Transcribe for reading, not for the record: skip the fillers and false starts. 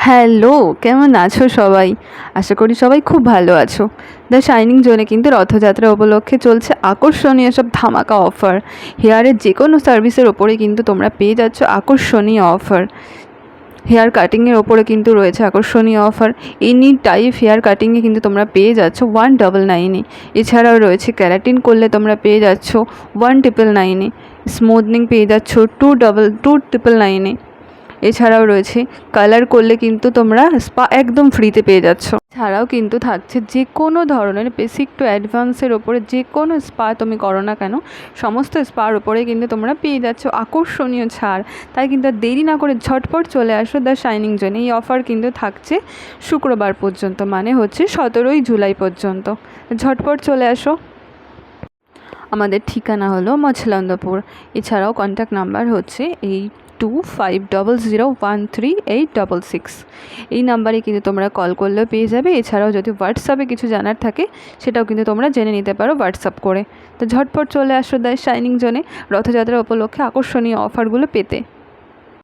Hello, কেমন আছো সবাই? আশা করি সবাই খুব ভালো আছো। দ্য শাইনিং জোনে কিন্তু রথযাত্রা উপলক্ষে চলছে আকর্ষণীয় সব ধামাকা অফার। হেয়ারের যে কোনো সার্ভিসের ওপরে কিন্তু তোমরা পেয়ে যাচ্ছ আকর্ষণীয় অফার। হেয়ার কাটিংয়ের ওপরে কিন্তু রয়েছে আকর্ষণীয় অফার। এনি টাইপ হেয়ার কাটিংয়ে কিন্তু তোমরা পেয়ে যাচ্ছ 199-এ। এছাড়াও রয়েছে ক্যারাটিন করলে তোমরা পেয়ে যাচ্ছ 199-এ। স্মুথনিং পেয়ে যাচ্ছ 299-এ। এছাড়াও রয়েছে কালার করলে কিন্তু তোমরা স্পা একদম ফ্রিতে পেয়ে যাচ্ছ। ছাড়াও কিন্তু থাকছে যে কোনো ধরনের বেসিক টু অ্যাডভান্সের ওপরে যে কোনো স্পা তুমি করো না কেন, সমস্ত স্পার ওপরে কিন্তু তোমরা পেয়ে যাচ্ছ আকর্ষণীয় ছাড়। তাই কিন্তু আর দেরি না করে ঝটপট চলে আসো দ্য শাইনিং জোনে। এই অফার কিন্তু থাকছে শুক্রবার পর্যন্ত, মানে হচ্ছে 17ই জুলাই পর্যন্ত। ঝটপট চলে আসো। আমাদের ঠিকানা হলো মছলন্দপুর। এছাড়াও কন্ট্যাক্ট নাম্বার হচ্ছে 8250013866। এই নাম্বারে কিন্তু তোমরা কল করলেও পেয়ে যাবে। এছাড়াও যদি হোয়াটসঅ্যাপে কিছু জানার থাকে সেটাও কিন্তু তোমরা জেনে নিতে পারো হোয়াটসঅ্যাপ করে। তো ঝটপট চলে আসো দ্য শাইনিং জোনে রথযাত্রা উপলক্ষে আকর্ষণীয় অফারগুলো পেতে।